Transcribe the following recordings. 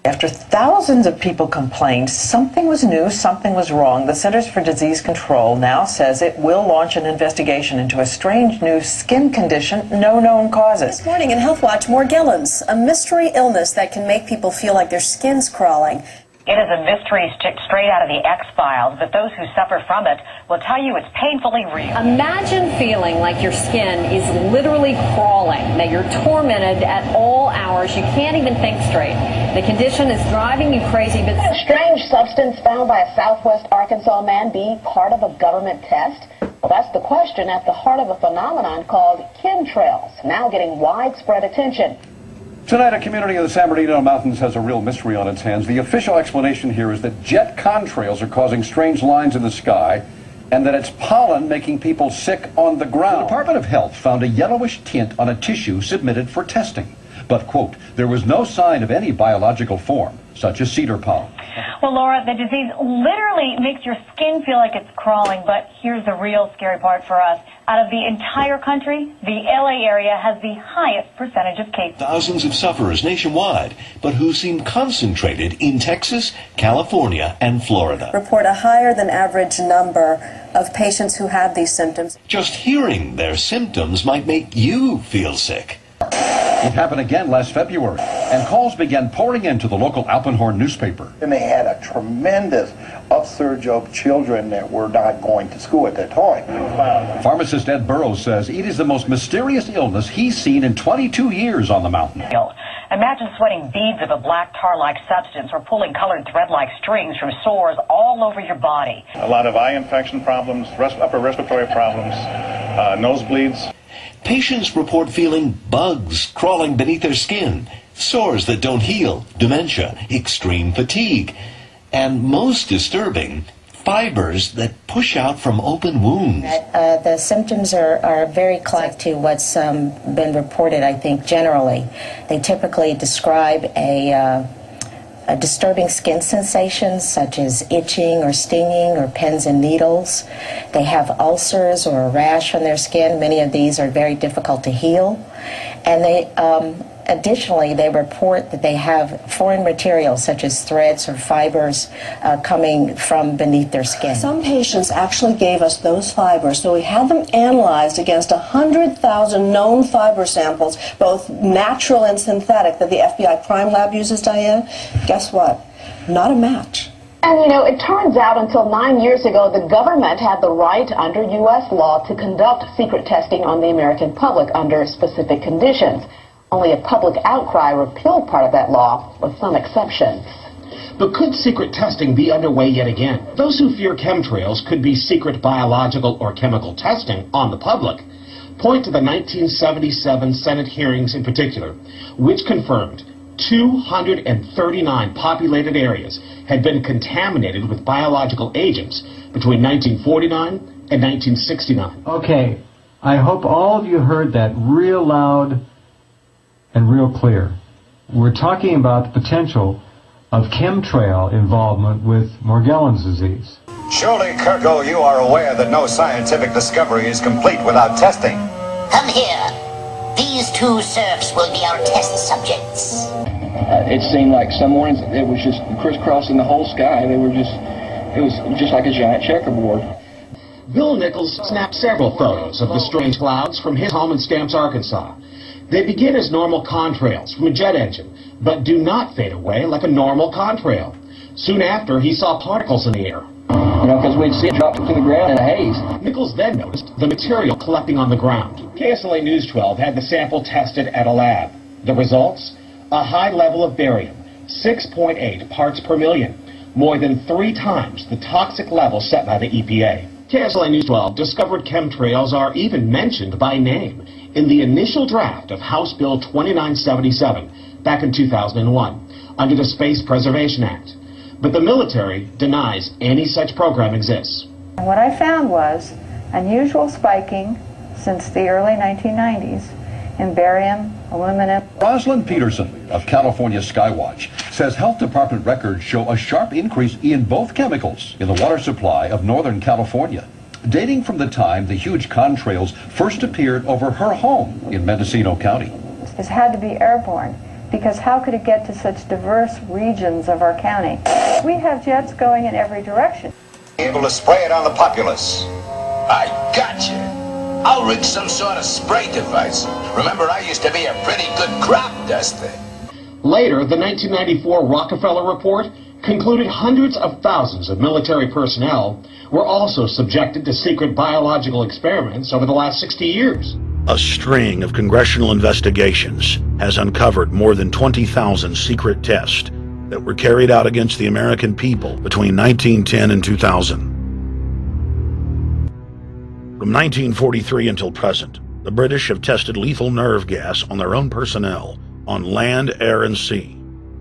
After thousands of people complained something was new, something was wrong, the Centers for Disease Control now says it will launch an investigation into a strange new skin condition, no known causes. This morning in Health Watch, Morgellons, a mystery illness that can make people feel like their skin's crawling. It is a mystery straight out of the X-Files, but those who suffer from it will tell you it's painfully real. Imagine feeling like your skin is literally crawling, that you're tormented at all hours. You can't even think straight. The condition is driving you crazy. But a strange substance found by a Southwest Arkansas man be part of a government test? Well, that's the question at the heart of a phenomenon called chemtrails, now getting widespread attention. Tonight, a community in the San Bernardino Mountains has a real mystery on its hands. The official explanation here is that jet contrails are causing strange lines in the sky, and that it's pollen making people sick on the ground. The Department of Health found a yellowish tint on a tissue submitted for testing. But, quote, there was no sign of any biological form, such as cedar pollen. Well, Laura, the disease literally makes your skin feel like it's crawling, but here's the real scary part for us. Out of the entire country, the LA area has the highest percentage of cases. Thousands of sufferers nationwide, but who seem concentrated in Texas, California, and Florida. Report a higher than average number of patients who have these symptoms. Just hearing their symptoms might make you feel sick. It happened again last February, and calls began pouring into the local Alpenhorn newspaper. And they had a tremendous upsurge of children that were not going to school at that time. Pharmacist Ed Burrows says it is the most mysterious illness he's seen in 22 years on the mountain. Imagine sweating beads of a black tar-like substance or pulling colored thread-like strings from sores all over your body. A lot of eye infection problems, upper respiratory problems, nosebleeds. Patients report feeling bugs crawling beneath their skin, sores that don't heal, dementia, extreme fatigue, and most disturbing, fibers that push out from open wounds. The symptoms are very close to what's been reported, I think, generally. They typically describe a disturbing skin sensations such as itching or stinging or pins and needles. They have ulcers or a rash on their skin. Many of these are very difficult to heal. And they additionally, they report that they have foreign materials such as threads or fibers coming from beneath their skin. Some patients actually gave us those fibers, so we had them analyzed against 100,000 known fiber samples, both natural and synthetic, that the FBI crime lab uses, Diane. Guess what? Not a match. And, you know, it turns out until 9 years ago, the government had the right under U.S. law to conduct secret testing on the American public under specific conditions. Only a public outcry repealed part of that law, with some exceptions. But could secret testing be underway yet again? Those who fear chemtrails could be secret biological or chemical testing on the public. Point to the 1977 Senate hearings in particular, which confirmed 239 populated areas had been contaminated with biological agents between 1949 and 1969. Okay, I hope all of you heard that real loud and real clear. We're talking about the potential of chemtrail involvement with Morgellons disease. Surely, Kirko, you are aware that no scientific discovery is complete without testing. Come here. These two serfs will be our test subjects. It seemed like some mornings it was just crisscrossing the whole sky. It was just like a giant checkerboard. Bill Nichols snapped several photos of the strange clouds from his home in Stamps, Arkansas. They begin as normal contrails from a jet engine, but do not fade away like a normal contrail. Soon after, he saw particles in the air. You know, because we'd see it drop to the ground in a haze. Nichols then noticed the material collecting on the ground. KSLA News 12 had the sample tested at a lab. The results? A high level of barium, 6.8 parts per million, more than 3 times the toxic level set by the EPA. KSLA News 12 discovered chemtrails are even mentioned by name in the initial draft of House Bill 2977 back in 2001 under the Space Preservation Act. But the military denies any such program exists. And what I found was unusual spiking since the early 1990s in barium, aluminum. Rosalind Peterson of California Skywatch says health department records show a sharp increase in both chemicals in the water supply of Northern California, dating from the time the huge contrails first appeared over her home in Mendocino County. It's had to be airborne. because how could it get to such diverse regions of our county? We have jets going in every direction. Able to spray it on the populace. I gotcha. I'll rig some sort of spray device. Remember, I used to be a pretty good crop duster. Later, the 1994 Rockefeller Report concluded hundreds of thousands of military personnel were also subjected to secret biological experiments over the last 60 years. A string of congressional investigations has uncovered more than 20,000 secret tests that were carried out against the American people between 1910 and 2000. From 1943 until present, the British have tested lethal nerve gas on their own personnel on land, air, and sea.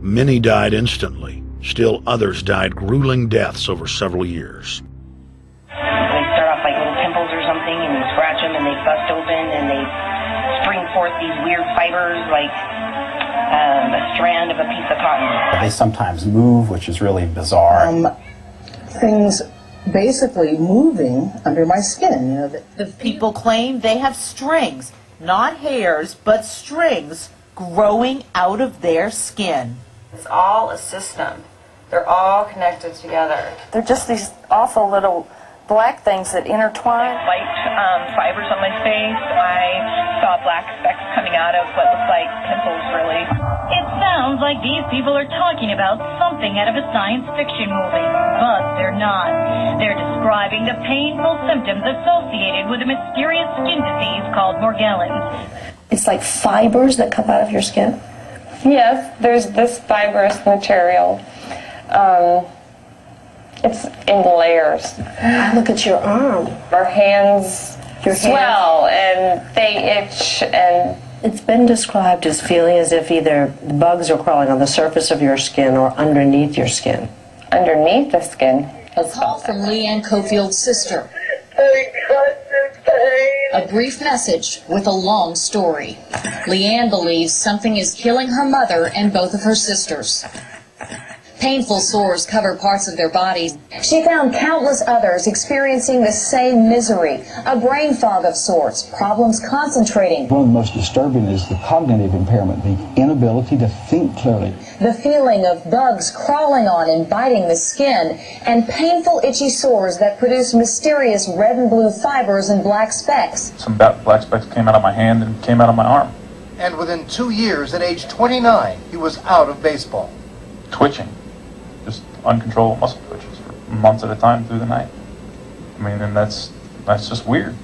Many died instantly. Still others died grueling deaths over several years. They start off like little pimples or something, and you scratch them, and they bust open, and they spring forth these weird fibers like a strand of a piece of cotton. They sometimes move, which is really bizarre. Things basically moving under my skin. You know, the people claim they have strings, not hairs, but strings growing out of their skin. It's all a system. They're all connected together. They're just these awful little black things that intertwine. White fibers on my face. I saw black specks coming out of what looks like pimples, really. It sounds like these people are talking about something out of a science fiction movie, but they're not. They're describing the painful symptoms associated with a mysterious skin disease called Morgellon. It's like fibers that come out of your skin? Yes, there's this fibrous material. It's in layers. I look at your arm. Our hands swell and they itch, and it's been described as feeling as if either bugs are crawling on the surface of your skin or underneath your skin. Underneath the skin. A call from Leanne Cofield's sister. A brief message with a long story. Leanne believes something is killing her mother and both of her sisters. Painful sores cover parts of their bodies. She found countless others experiencing the same misery, a brain fog of sorts, problems concentrating. One of the most disturbing is the cognitive impairment, the inability to think clearly. The feeling of bugs crawling on and biting the skin, and painful itchy sores that produce mysterious red and blue fibers and black specks. Some black specks came out of my hand and came out of my arm. And within 2 years, at age 29, he was out of baseball. Twitching. Just uncontrollable muscle twitches for months at a time through the night. I mean, and that's just weird.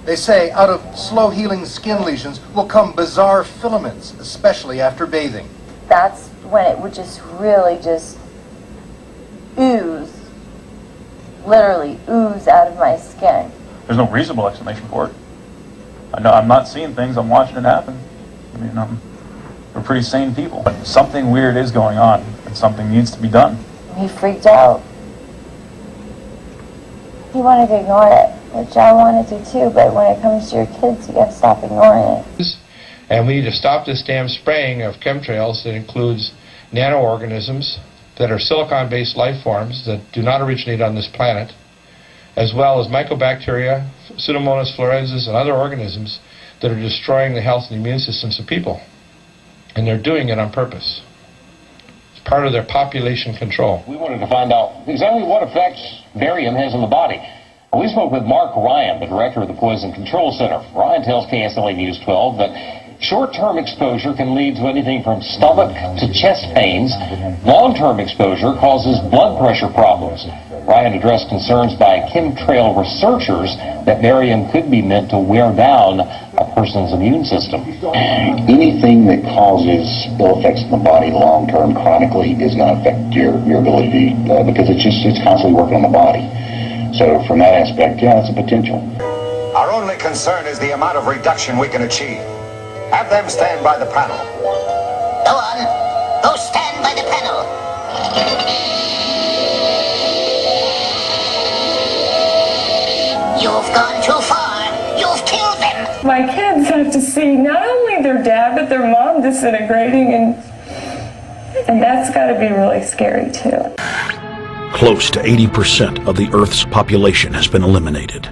They say out of slow-healing skin lesions will come bizarre filaments, especially after bathing. That's when it would just really just ooze, literally ooze out of my skin. There's no reasonable explanation for it. I know I'm not seeing things, I'm watching it happen. I mean, we're pretty sane people. But something weird is going on, and something needs to be done. He freaked out. He wanted to ignore it, which I wanted to too, but when it comes to your kids, you gotta stop ignoring it. And we need to stop this damn spraying of chemtrails that includes nanoorganisms that are silicon-based life forms that do not originate on this planet, as well as mycobacteria, Pseudomonas fluorensis, and other organisms that are destroying the health and immune systems of people. And they're doing it on purpose. It's part of their population control. We wanted to find out exactly what effects barium has on the body. We spoke with Mark Ryan, the director of the Poison Control Center. Ryan tells KSLA News 12 that short-term exposure can lead to anything from stomach to chest pains. Long-term exposure causes blood pressure problems. Ryan addressed concerns by chemtrail researchers that barium could be meant to wear down a person's immune system. Anything that causes ill effects in the body long-term chronically is going to affect your ability because it's constantly working on the body. So from that aspect, yeah, it's a potential. Our only concern is the amount of reduction we can achieve. Have them stand by the panel. Go on. Go stand by the panel. You've gone too far. You've killed them. My kids have to see not only their dad, but their mom disintegrating, and that's got to be really scary too. Close to 80% of the Earth's population has been eliminated.